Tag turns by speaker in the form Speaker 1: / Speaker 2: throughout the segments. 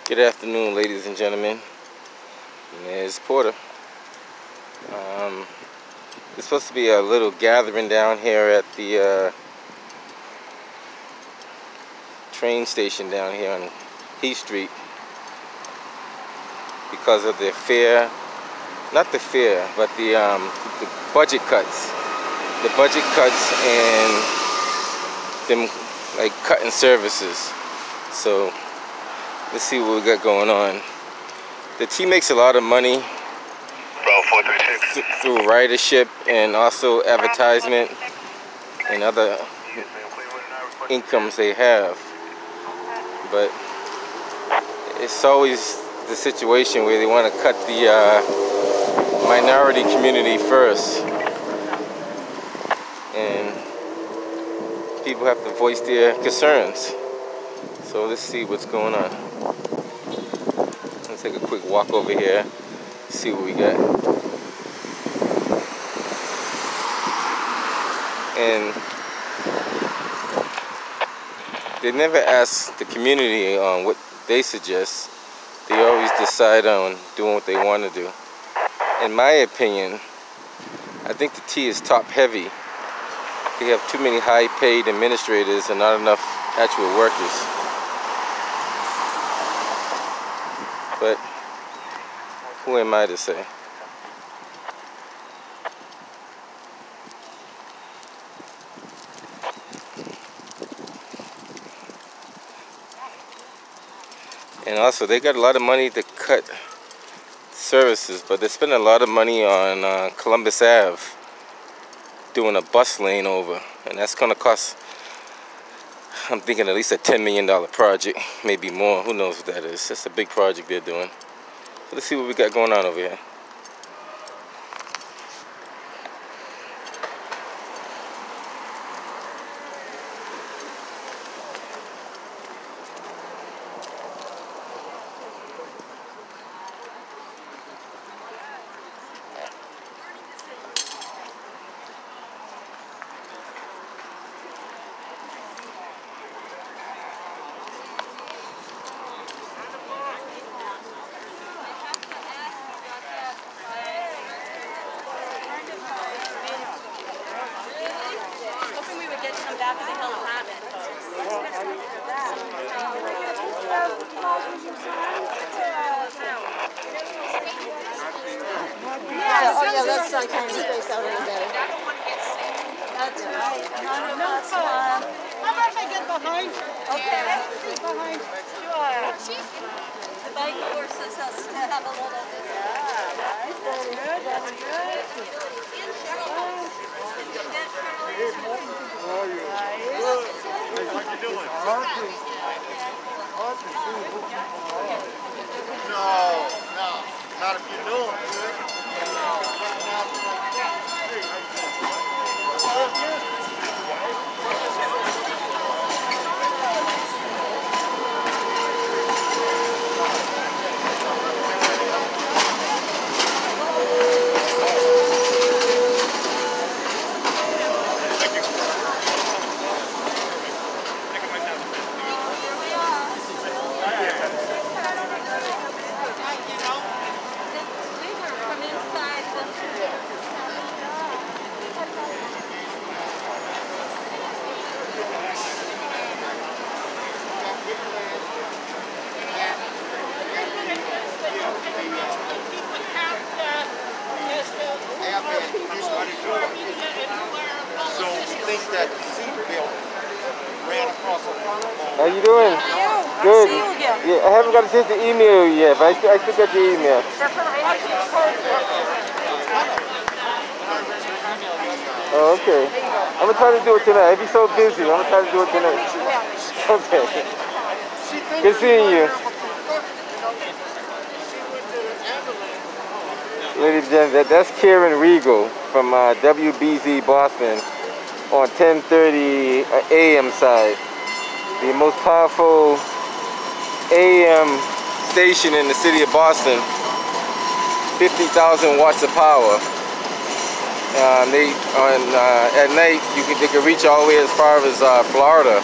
Speaker 1: Good afternoon, ladies and gentlemen. Ms. Porter. There's supposed to be a little gathering down here at the train station down here on Heath Street because of the fair, not the fair, but the budget cuts. The budget cuts and them like cutting services. So let's see what we got going on. The T makes a lot of money through ridership and also advertisement and other incomes they have. But it's always the situation where they want to cut the minority community first. And people have to voice their concerns. So let's see what's going on. Let's take a quick walk over here, see what we got. And they never ask the community on what they suggest. They always decide on doing what they want to do. In my opinion, I think the T is top heavy. They have too many high-paid administrators and not enough actual workers. But who am I to say? And also, they got a lot of money to cut services, but they spend a lot of money on Columbus Ave, doing a bus lane over, and that's going to cost, I'm thinking, at least a $10 million project, maybe more. Who knows what that is? That's a big project they're doing. So let's see what we got going on over here.
Speaker 2: Let's not kind of space out any better. That's right. None of us want.
Speaker 3: How about if I get behind?
Speaker 2: Okay.
Speaker 3: Behind. Sure.
Speaker 2: The bike forces us to have a little.
Speaker 3: Yeah, right. That's good. That's good.
Speaker 4: How are you? Hey, what you doing? No, not if you know him. So we think that the seat building ran across a waterfall.
Speaker 1: How you doing? Good. Yeah, I haven't got a chance to email you yet, but I still got your email. Oh, okay. I'm gonna try to do it tonight. I'll be so busy. I'm gonna try to do it tonight. Okay. Good seeing you. Ladies and gentlemen, that's Karen Regal from WBZ Boston on 10:30 AM side. The most powerful AM station in the city of Boston. 50,000 watts of power. At night they can reach all the way as far as Florida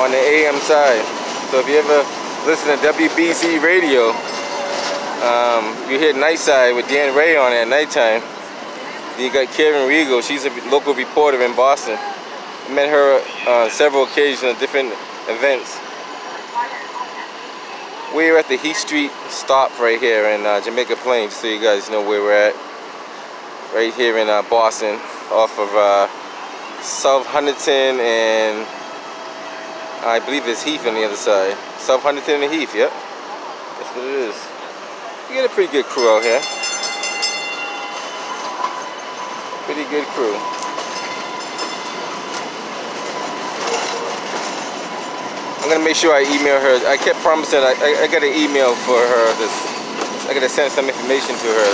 Speaker 1: on the AM side. So if you ever listen to WBZ radio. You hear Nightside with Dan Ray on at nighttime. Then you got Karen Riegel. She's a local reporter in Boston. I met her on several occasions at different events. We're at the Heath Street stop right here in Jamaica Plain, just so you guys know where we're at. Right here in Boston, off of South Huntington and I believe it's Heath on the other side. South Huntington and Heath, yep. That's what it is. You got a pretty good crew out here. Pretty good crew. I'm gonna make sure I email her. I kept promising I got an email for her. I gotta send some information to her.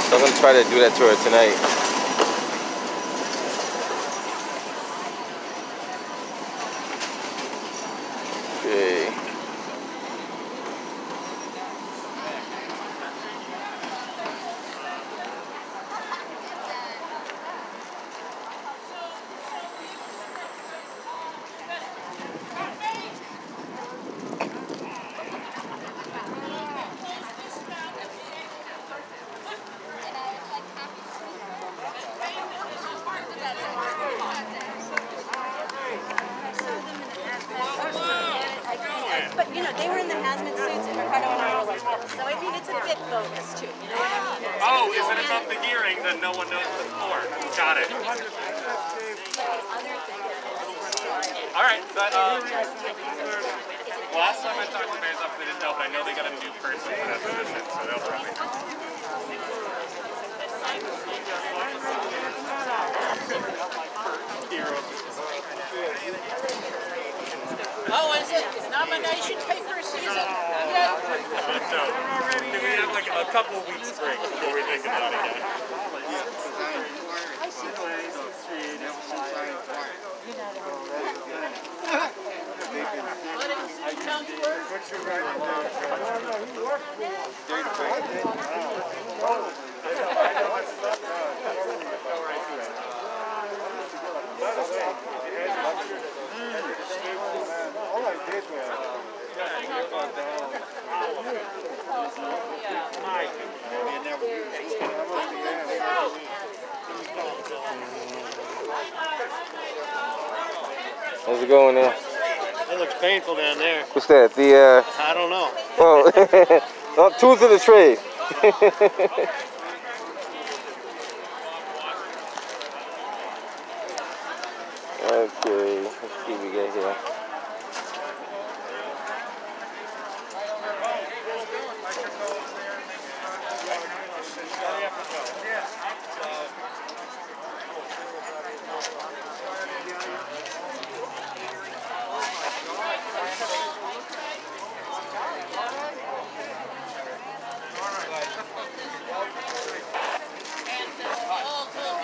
Speaker 1: So I'm gonna try to do that to her tonight. Okay.
Speaker 2: But you know, they were in the hazmat suits and Ricardo and I were like, so I mean, it's a bit bogus too. You know what I mean?
Speaker 5: Oh, is it about the hearing that no one knows before? Got it. All right, but last time I talked to Bears Up, they didn't know, but I know they got a new person for that position, so they'll probably.
Speaker 3: Oh, is it nomination paper season? Yeah.
Speaker 5: So, we have like a couple weeks break before we think about it again.
Speaker 1: How's it going there?
Speaker 6: It looks painful down there.
Speaker 1: What's that? The
Speaker 6: I don't know.
Speaker 1: oh, well, tools of the trade. Okay, let's see what we got here.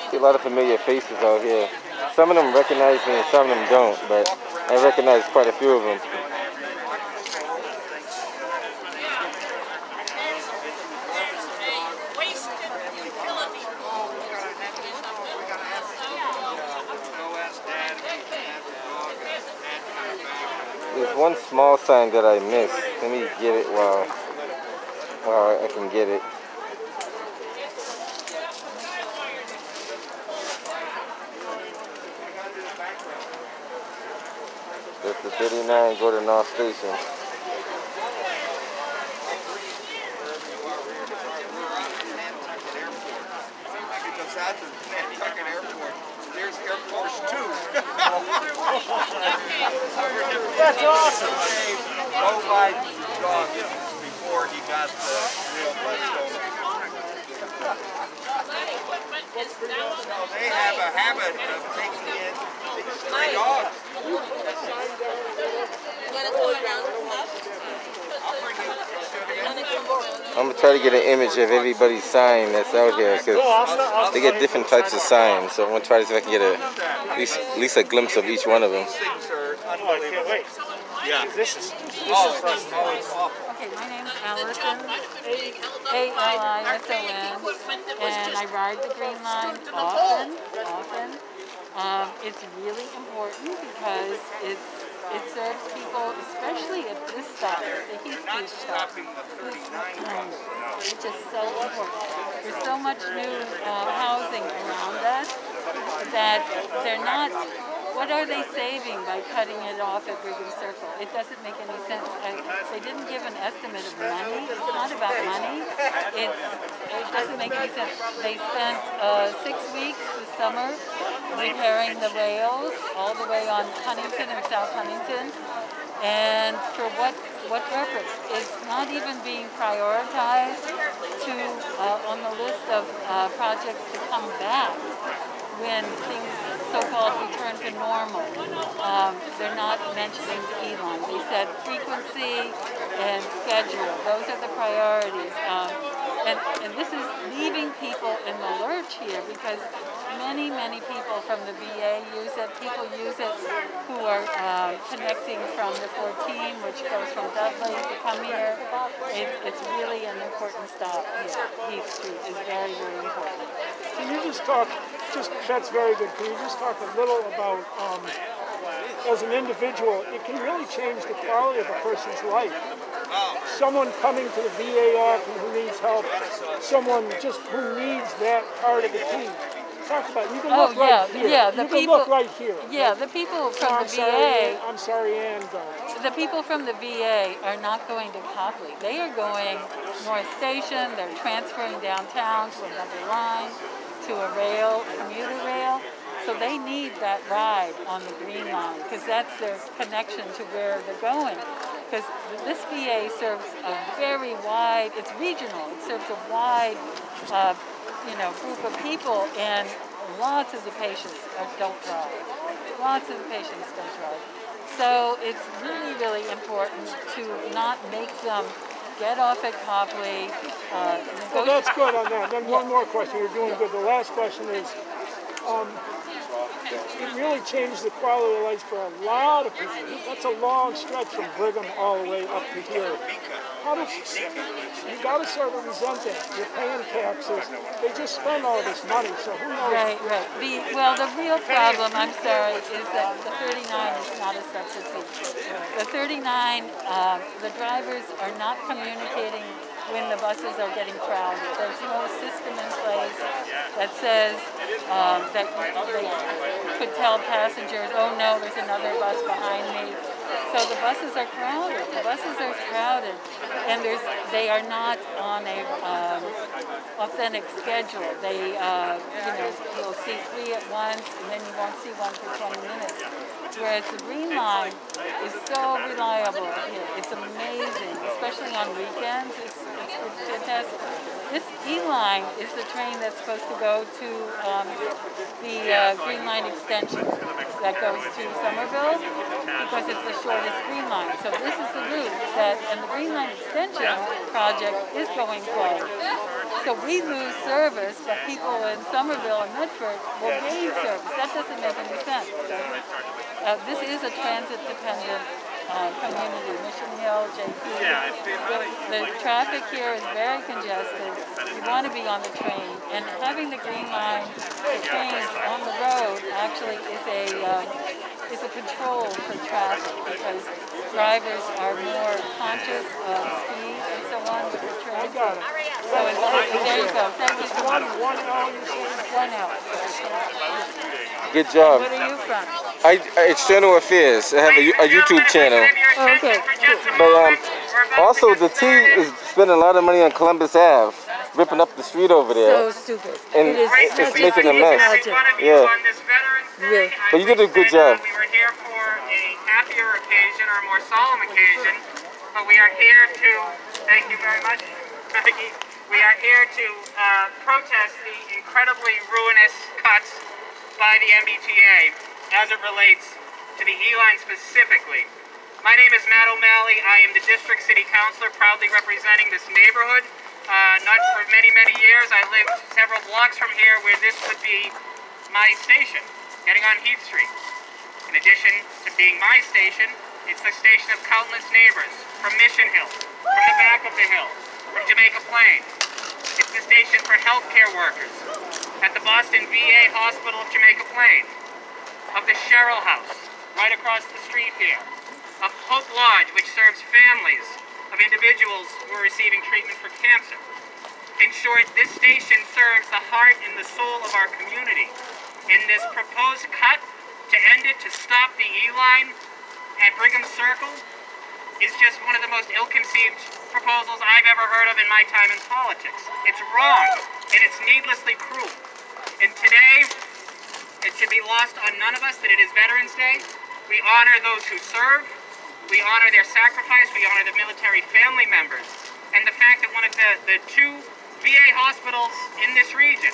Speaker 1: See a lot of familiar faces out here. Some of them recognize me and some of them don't, but I recognize quite a few of them. There's one small sign that I missed. Let me get it while I can get it. That's the 39, go to North Station.
Speaker 4: Because after Nantucket Airport, there's Air Force Two.
Speaker 6: That's awesome.
Speaker 4: Go by dog before he got the real Bloodstone. They have a habit of taking in these stray dogs.
Speaker 1: I'm gonna try to get an image of everybody's sign that's out here because they get different types of signs. So I'm gonna try to see if I can get at least a glimpse of each one of them.
Speaker 4: Things are
Speaker 6: Oh, I can't wait.
Speaker 4: yeah.
Speaker 6: This is
Speaker 4: Awful.
Speaker 7: Okay, my name is Allison, A-L-I-S-O-N, and I ride the Green Line often. It's really important because it's It serves people, especially at this stop, the Heathview stop, which is so important. There's so much new housing around us that they're not. What are they saving by cutting it off at Brigham Circle? It doesn't make any sense. They didn't give an estimate of money. It's not about money. It doesn't make any sense. They spent 6 weeks this summer repairing the rails all the way on Huntington and South Huntington. And for what purpose? It's not even being prioritized to on the list of projects to come back when things so-called return to normal. They're not mentioning the E Line. They said frequency and schedule. Those are the priorities. And this is leaving people in the lurch here because many people from the VA use it. People use it who are connecting from the 14, which goes from Dudley to come here. It's really an important stop here. Heath Street is very, very important.
Speaker 8: Can you just talk, that's very good. Can you just talk a little about, as an individual, it can really change the quality of a person's life. Someone coming to the VA office who needs help, someone just who needs that part of the team. Talk about it. You can look right here.
Speaker 7: Yeah,
Speaker 8: you can look right here.
Speaker 7: Yeah, the people from the VA.
Speaker 8: I'm sorry, Ann.
Speaker 7: The people from the VA are not going to Copley. They are going North Station. They're transferring downtown to another line, to a rail, commuter rail. So they need that ride on the Green Line because that's their connection to where they're going. Because this VA serves a very wide, it's regional, it serves a wide group of people, and lots of the patients don't drive. Lots of the patients don't drive. So it's really, really important to not make them get off at Copley.
Speaker 8: Well, that's good on that. Then one more question. You're doing good. The last question is, it really changed the quality of life for a lot of people. That's a long stretch from Brigham all the way up to here. You got to sort of resent that. You're paying taxes. They just spend all this money, so who knows?
Speaker 7: Right. The real problem, I'm sorry, is that the 39 is not a substitute. The 39, the drivers are not communicating when the buses are getting crowded. There's no system in place that says that they could tell passengers, oh no, there's another bus behind me. So the buses are crowded. The buses are crowded, and they are not on a authentic schedule. They, you'll see 3 at once, and then you won't see one for 20 minutes. Whereas the Green Line is so reliable here. It's amazing, especially on weekends. It's fantastic. This E Line is the train that's supposed to go to the Green Line extension that goes to Somerville because it's the shortest Green Line. So this is the route and the Green Line extension project is going forward. So we lose service, but people in Somerville and Medford will gain service. That doesn't make any sense. This is a transit-dependent community. Mission Hill, JP. The traffic here is very congested. You want to be on the train, and having the Green Line, the trains on the road, actually is a control for traffic because drivers are more conscious of speed and so on with the train.
Speaker 8: I got it.
Speaker 7: So there you go. Thank you so much.
Speaker 8: 1 hour, you said?
Speaker 7: 1 hour.
Speaker 1: Good job.
Speaker 7: Where are you from?
Speaker 1: External Affairs. I have a YouTube channel.
Speaker 7: Oh, okay.
Speaker 1: But also the T is spending a lot of money on Columbus Ave, ripping up the street over there.
Speaker 7: So stupid.
Speaker 1: And it's making a mess.
Speaker 7: Yeah.
Speaker 1: Really. But you did a good job.
Speaker 9: We were here for a happier occasion or a more solemn occasion, but we are here to, thank you very much, Becky. We are here to protest the incredibly ruinous cuts by the MBTA as it relates to the E Line specifically. My name is Matt O'Malley. I am the District City Councilor, proudly representing this neighborhood. Not for many, many years. I lived several blocks from here where this would be my station, getting on Heath Street. In addition to being my station, it's the station of countless neighbors from Mission Hill, from the back of the hill, from Jamaica Plain. It's the station for healthcare workers at the Boston VA Hospital of Jamaica Plain, of the Sherrill House, right across the street here, of Hope Lodge, which serves families of individuals who are receiving treatment for cancer. In short, this station serves the heart and the soul of our community. In this proposed cut, to end it, to stop the E Line at Brigham Circle, is just one of the most ill-conceived proposals I've ever heard of in my time in politics. It's wrong, and it's needlessly cruel. And today, it should be lost on none of us that it is Veterans Day. We honor those who serve, we honor their sacrifice, we honor the military family members, and the fact that one of the two VA hospitals in this region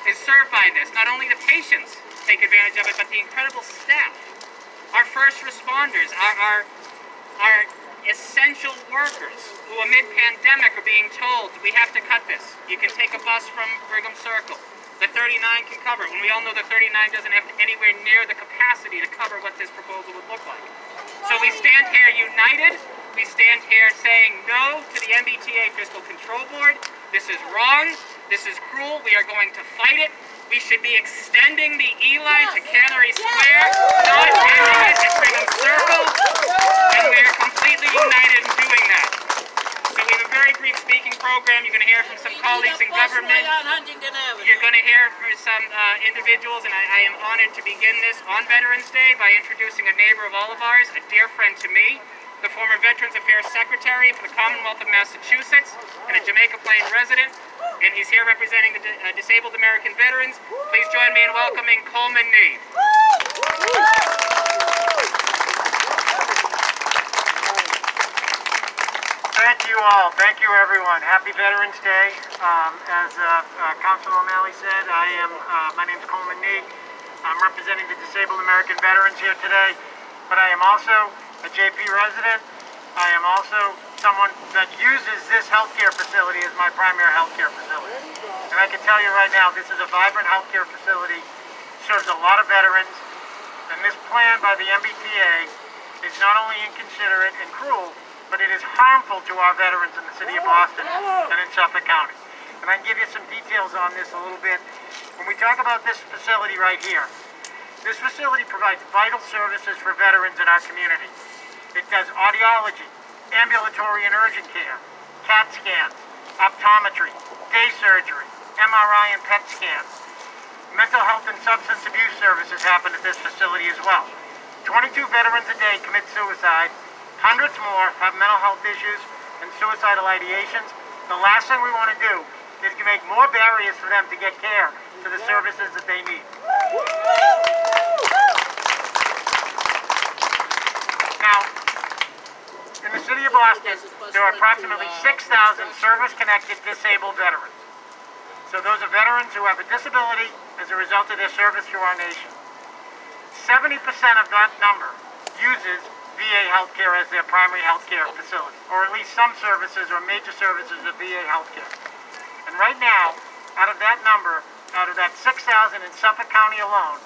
Speaker 9: is served by this. Not only the patients take advantage of it, but the incredible staff. Our first responders, our essential workers who amid pandemic are being told, we have to cut this. You can take a bus from Brigham Circle. The 39 can cover it, when we all know the 39 doesn't have anywhere near the capacity to cover what this proposal would look like. So we stand here united. We stand here saying no to the MBTA Fiscal Control Board. This is wrong. This is cruel. We are going to fight it. We should be extending the E Line to Cannery Square, not ending it at Brigham Circle, and we are completely united in doing that. So we have a very brief speaking program. You're going to hear from some colleagues in government. You're going to hear from some individuals, and I am honored to begin this on Veterans Day by introducing a neighbor of all of ours, a dear friend to me, the former Veterans Affairs Secretary for the Commonwealth of Massachusetts and a Jamaica Plain resident, and he's here representing the disabled American veterans. Please join me in welcoming Coleman Nee.
Speaker 10: Thank you all. Thank you everyone. Happy Veterans Day. As Councilor O'Malley said, my name is Coleman Nee. I'm representing the disabled American veterans here today, but I am also a JP resident. I am also someone that uses this healthcare facility as my primary healthcare facility. And I can tell you right now, this is a vibrant healthcare facility, serves a lot of veterans, and this plan by the MBTA is not only inconsiderate and cruel, but it is harmful to our veterans in the city of Boston and in Suffolk County. And I can give you some details on this a little bit. When we talk about this facility right here, this facility provides vital services for veterans in our community. It does audiology, ambulatory and urgent care, CAT scans, optometry, day surgery, MRI and PET scans. Mental health and substance abuse services happen at this facility as well. 22 veterans a day commit suicide. Hundreds more have mental health issues and suicidal ideations. The last thing we want to do is to make more barriers for them to get care to the services that they need. Now, in the city of Boston, there are approximately 6,000 service-connected disabled veterans. So those are veterans who have a disability as a result of their service to our nation. 70% of that number uses VA healthcare as their primary healthcare facility, or at least some services or major services of VA healthcare. And right now, out of that number, out of that 6,000 in Suffolk County alone,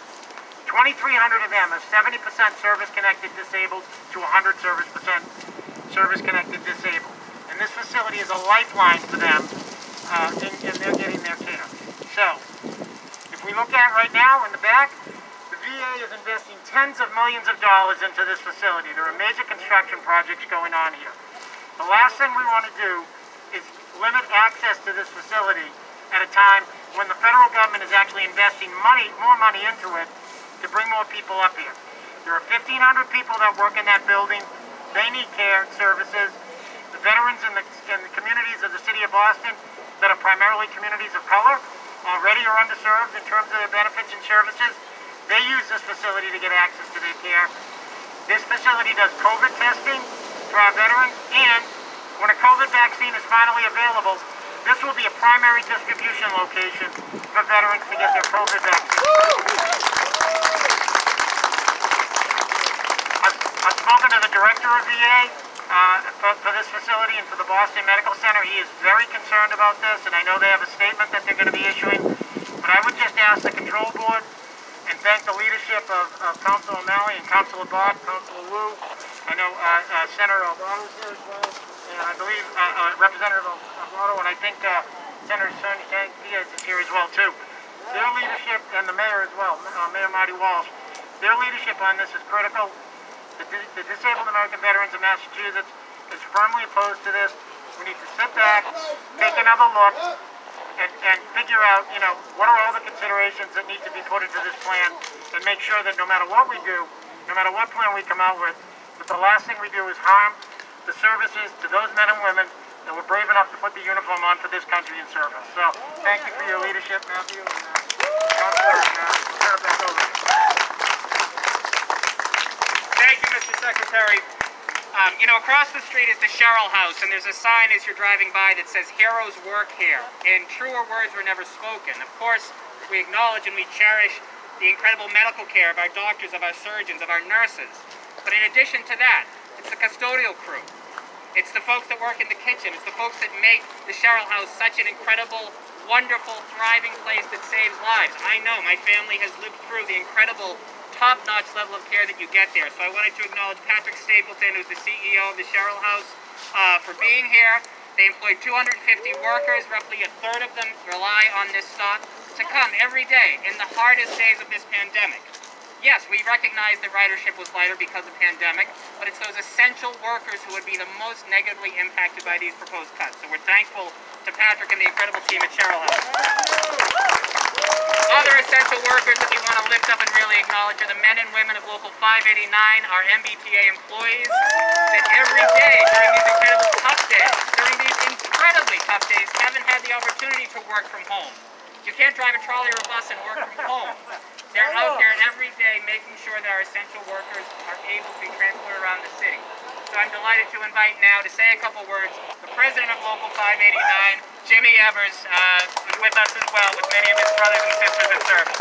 Speaker 10: 2,300 of them are 70% service-connected disabled to 100% service-connected disabled. And this facility is a lifeline for them, and they're getting their care. So, if we look at right now in the back, the VA is investing tens of millions of dollars into this facility. There are major construction projects going on here. The last thing we want to do is limit access to this facility at a time when the federal government is actually investing more money into it to bring more people up here. There are 1,500 people that work in that building. They need care and services. The veterans in the communities of the city of Boston that are primarily communities of color already are underserved in terms of their benefits and services. They use this facility to get access to their care. This facility does COVID testing for our veterans, and when a COVID vaccine is finally available, this will be a primary distribution location for veterans to get their COVID vaccine. I've spoken to the director of VA for this facility and for the Boston Medical Center. He is very concerned about this, and I know they have a statement that they're going to be issuing. But I would just ask the control board and thank the leadership of Councilor O'Malley and Councilor Bott, Councilor Wu. I know Senator Alvaro is here as well, and I believe Representative Alvaro, and I think Senator Sonia Diaz is here as well too. Their leadership, and the mayor as well, Mayor Marty Walsh, their leadership on this is critical. The Disabled American Veterans of Massachusetts is firmly opposed to this. We need to sit back, take another look, and figure out, what are all the considerations that need to be put into this plan, and make sure that no matter what we do, no matter what plan we come out with, that the last thing we do is harm the services to those men and women that were brave enough to put the uniform on for this country and service. So, thank you for your leadership, Matthew. Councilor, turn it back over.
Speaker 9: Thank you, Mr. Secretary. Across the street is the Sherrill House, and there's a sign as you're driving by that says, "Heroes work here," and truer words were never spoken. Of course, we acknowledge and we cherish the incredible medical care of our doctors, of our surgeons, of our nurses. But in addition to that, it's the custodial crew. It's the folks that work in the kitchen. It's the folks that make the Sherrill House such an incredible, wonderful, thriving place that saves lives. I know my family has lived through the incredible top-notch level of care that you get there. So I wanted to acknowledge Patrick Stapleton, who's the CEO of the Sherrill House, for being here. They employ 250 workers, roughly a third of them rely on this stop, to come every day in the hardest days of this pandemic. Yes, we recognize that ridership was lighter because of pandemic, but it's those essential workers who would be the most negatively impacted by these proposed cuts. So we're thankful to Patrick and the incredible team at Sherrill House. Other essential workers that we want to lift up and really acknowledge are the men and women of Local 589, our MBTA employees, that every day during these incredible tough days, during these incredibly tough days, haven't had the opportunity to work from home. You can't drive a trolley or a bus and work from home. They're out there every day making sure that our essential workers are able to be transported around the city. So I'm delighted to invite now to say a couple words, the president of Local 589, Jimmy Evers, is with us as well, with many of his brothers and sisters in service.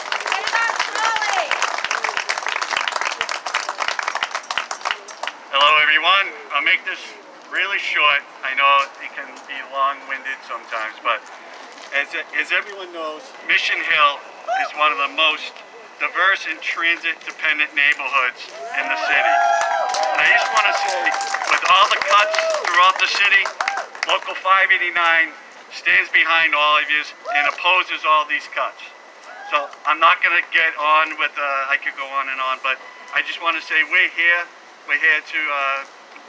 Speaker 11: Hello everyone, I'll make this really short. I know it can be long-winded sometimes, but as everyone knows, Mission Hill is one of the most diverse and transit-dependent neighborhoods in the city. And I just want to say, with all the cuts throughout the city, Local 589 stands behind all of you and opposes all these cuts. So I'm not going to get on with, I could go on and on, but I just want to say we're here to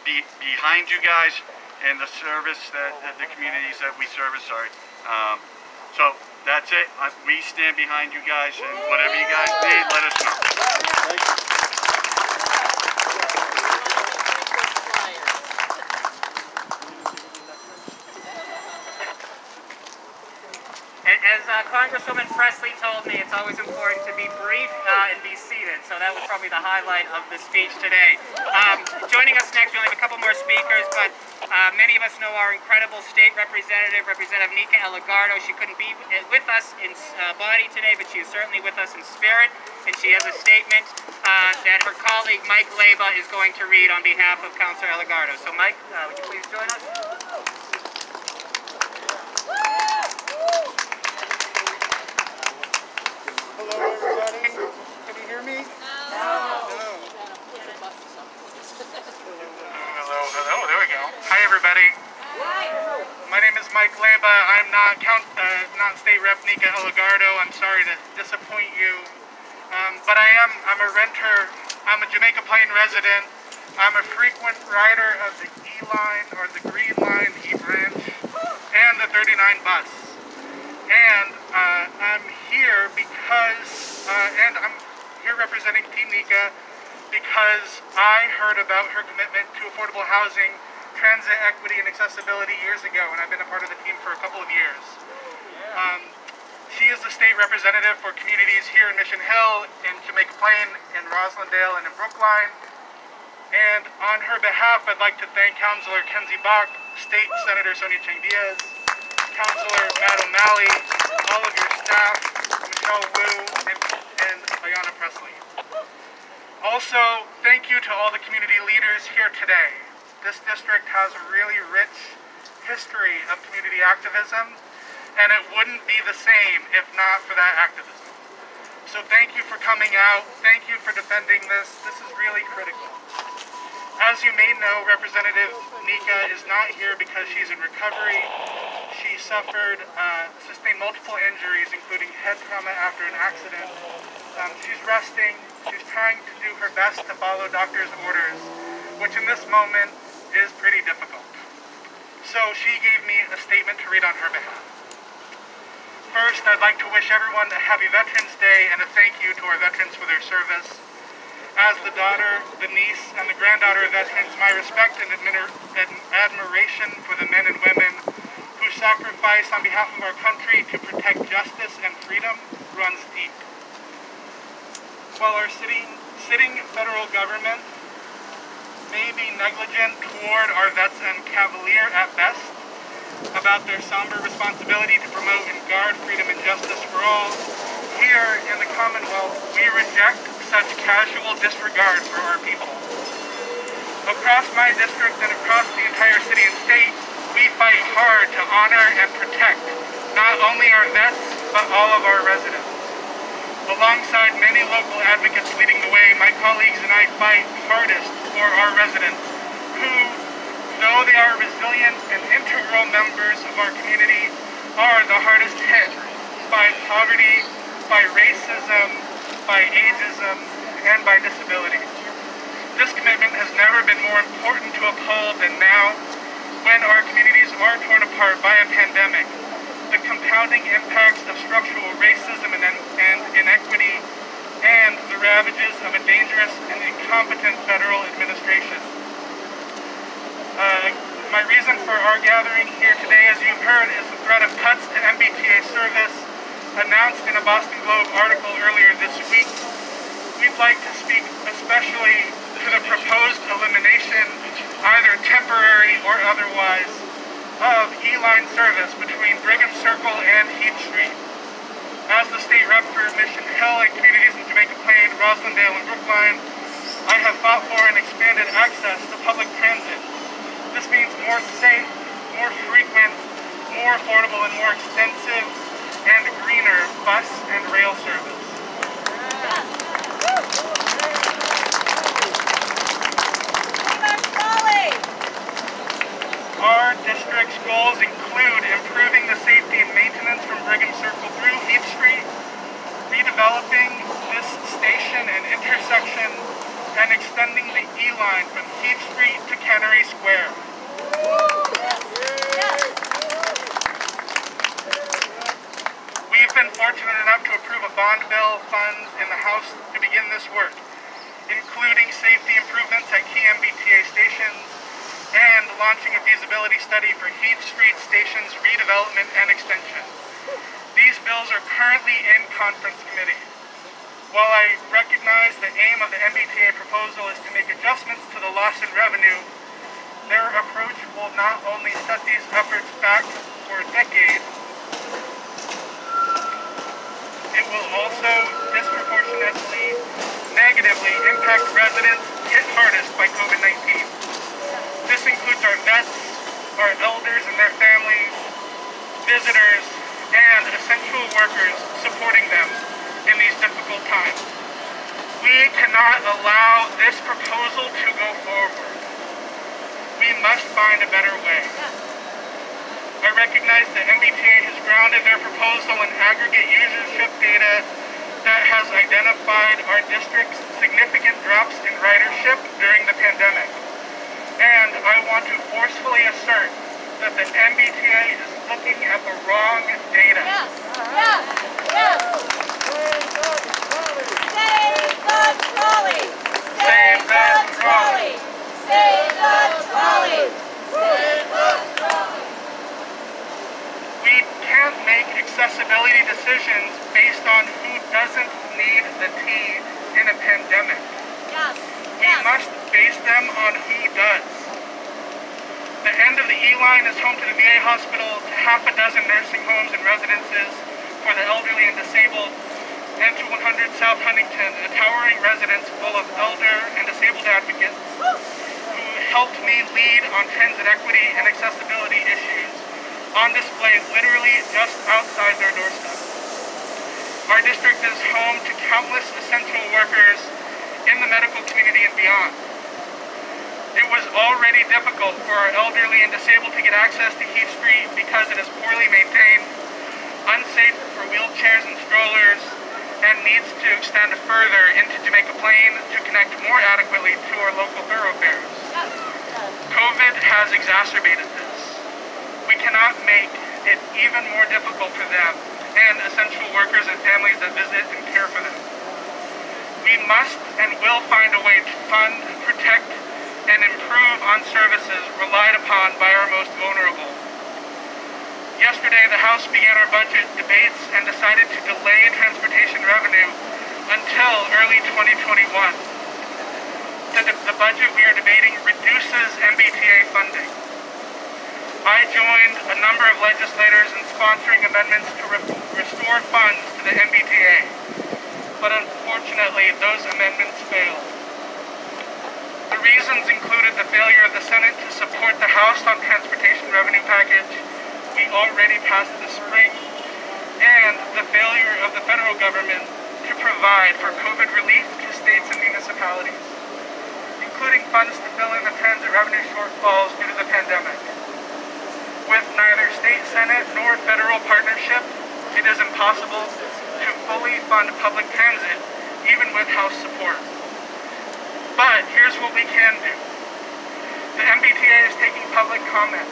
Speaker 11: be behind you guys and the service that the communities that we service are. So that's it. We stand behind you guys, and whatever you guys need, let us know. Thank you.
Speaker 9: As Congresswoman Presley told me, it's always important to be brief and be seated, so that was probably the highlight of the speech today. Joining us next, we only have a couple more speakers, but many of us know our incredible state representative, Representative Nika Eligardo. She couldn't be with us in body today, but she is certainly with us in spirit, and she has a statement that her colleague Mike Leba is going to read on behalf of Councilor Eligardo. So Mike, would you please join us?
Speaker 4: Hello, everybody. Can you hear me?
Speaker 10: Hello, there we go. Hi, everybody. My name is Mike Leba. I'm not State Rep Nika Eligardo. I'm sorry to disappoint you. But I'm a renter. I'm a Jamaica Plain resident. I'm a frequent rider of the E Line, or the Green Line, E Branch, and the 39 bus. And I'm here because, and I'm here representing Team Nika because I heard about her commitment to affordable housing, transit equity, and accessibility years ago, and I've been a part of the team for a couple of years. She is the state representative for communities here in Mission Hill, in Jamaica Plain, in Roslindale, and in Brookline. And on her behalf, I'd like to thank Councilor Kenzie Bach, State Senator Sonia Chang Diaz, Councilor Matt O'Malley, all of your staff, Michelle Wu, and Ayanna Presley. Also, thank you to all the community leaders here today. This district has a really rich history of community activism, and it wouldn't be the same if not for that activism. So thank you for coming out. Thank you for defending this. This is really critical. As you may know, Representative Nika is not here because she's in recovery. She sustained multiple injuries, including head trauma after an accident,
Speaker 12: She's resting. She's trying to do her best to follow doctor's orders, which in this moment is pretty difficult. So she gave me a statement to read on her behalf. First, I'd like to wish everyone a happy Veterans Day and a thank you to our veterans for their service. As the daughter, the niece, and the granddaughter of veterans, my respect and admiration for the men and women who sacrifice on behalf of our country to protect justice and freedom runs deep. While our sitting federal government may be negligent toward our vets and cavalier at best about their somber responsibility to promote and guard freedom and justice for all, here in the Commonwealth, we reject such casual disregard for our people. Across my district and across the entire city and state, we fight hard to honor and protect not only our vets, but all of our residents. Alongside many local advocates leading the way, my colleagues and I fight hardest for our residents, who, though they are resilient and integral members of our community, are the hardest hit by poverty, by racism, by ageism, and by disability. This commitment has never been more important to uphold than now, when our communities are torn apart by a pandemic, the compounding impacts of structural racism and inequity, and the ravages of a dangerous and incompetent federal administration. My reason for our gathering here today, as you've heard, is the threat of cuts to MBTA service announced in a Boston Globe article earlier this week. We'd like to speak especially to the proposed elimination, either temporary or otherwise, of E Line service between Brigham Circle and Heath Street. As the state rep for Mission Hill and communities in Jamaica Plain, Roslindale, and Brookline, I have fought for an expanded access to public transit. This means more safe, more frequent, more affordable, and more extensive and greener bus and rail service. Our district's goals include improving the safety and maintenance from Brigham Circle through Heath Street, redeveloping this station and intersection, and extending the E Line from Heath Street to Cannery Square. We've been fortunate enough to approve a bond bill funds in the House to begin this work, including safety improvements at key MBTA stations, and launching a feasibility study for Heath Street Station's redevelopment and extension. These bills are currently in conference committee. While I recognize the aim of the MBTA proposal is to make adjustments to the loss in revenue, their approach will not only set these efforts back for a decade, it will also disproportionately negatively impact residents hit hardest by COVID-19. This includes our vets, our elders and their families, visitors, and essential workers supporting them in these difficult times. We cannot allow this proposal to go forward. We must find a better way. I recognize that MBTA has grounded their proposal in aggregate usership data that has identified our district's significant drops in ridership during the pandemic. And I want to forcefully assert that the MBTA is looking at the wrong data.
Speaker 2: Yes, yes, yes. Save the trolley. Save the trolley. Save the trolley. Save the trolley.
Speaker 12: We can't make accessibility decisions based on who doesn't need the tea in a pandemic.
Speaker 2: Yes.
Speaker 12: We must base them on who does. The end of the E Line is home to the VA hospital, to half a dozen nursing homes and residences for the elderly and disabled, and to 100 South Huntington, a towering residence full of elder and disabled advocates who helped me lead on transit equity and accessibility issues on display literally just outside their doorstep. Our district is home to countless essential workers in the medical community and beyond. It was already difficult for our elderly and disabled to get access to Heath Street because it is poorly maintained, unsafe for wheelchairs and strollers, and needs to extend further into Jamaica Plain to connect more adequately to our local thoroughfares. COVID has exacerbated this. We cannot make it even more difficult for them and essential workers and families that visit and care for them. We must and will find a way to fund, protect, and improve on services relied upon by our most vulnerable. Yesterday, the House began our budget debates and decided to delay transportation revenue until early 2021. The budget we are debating reduces MBTA funding. I joined a number of legislators in sponsoring amendments to restore funds to the MBTA, but unfortunately, those amendments failed. The reasons included the failure of the Senate to support the House on transportation revenue package we already passed this spring, and the failure of the federal government to provide for COVID relief to states and municipalities, including funds to fill in the transit revenue shortfalls due to the pandemic. With neither state Senate nor federal partnership, it is impossible to fully fund public transit, even with House support. But here's what we can do. The MBTA is taking public comment.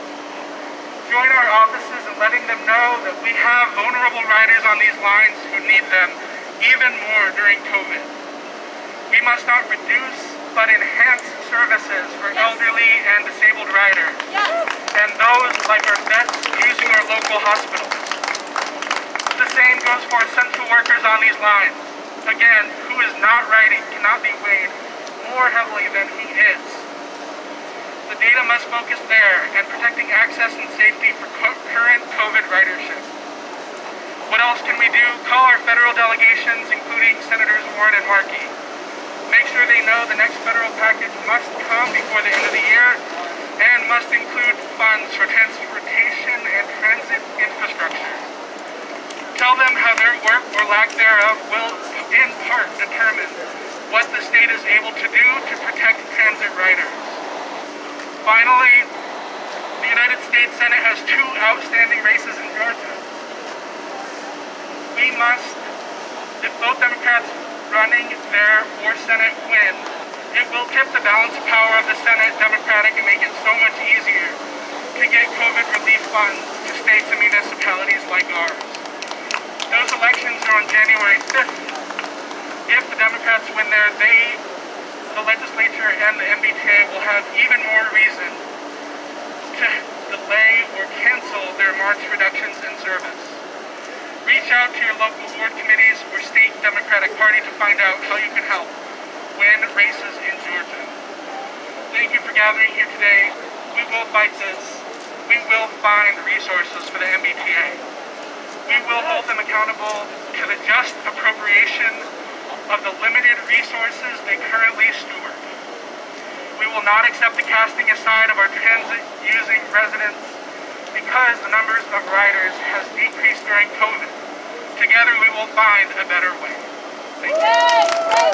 Speaker 12: Join our offices in letting them know that we have vulnerable riders on these lines who need them even more during COVID. We must not reduce, but enhance services for elderly and disabled riders, and those like our vets using our local hospitals. The same goes for essential workers on these lines. Again, who is not riding cannot be weighed more heavily than he is. The data must focus there and protecting access and safety for current COVID ridership. What else can we do? Call our federal delegations, including Senators Warren and Markey. Make sure they know the next federal package must come before the end of the year and must include funds for transportation and transit infrastructure. Tell them how their work or lack thereof will in part determine what the state is able to do to protect transit riders. Finally, the United States Senate has 2 outstanding races in Georgia. We must, if both Democrats running there for Senate win, it will tip the balance of power of the Senate Democratic and make it so much easier to get COVID relief funds to states and municipalities like ours. Those elections are on January 5th. If the Democrats win there, the legislature and the MBTA will have even more reason to delay or cancel their March reductions in service. Reach out to your local board committees or state Democratic Party to find out how you can help win races in Georgia. Thank you for gathering here today. We will fight this. We will find resources for the MBTA. We will hold them accountable to the just appropriation of the limited resources they currently steward. We will not accept the casting aside of our transit-using residents because the numbers of riders has decreased during COVID. Together we will find a better way. Thank you.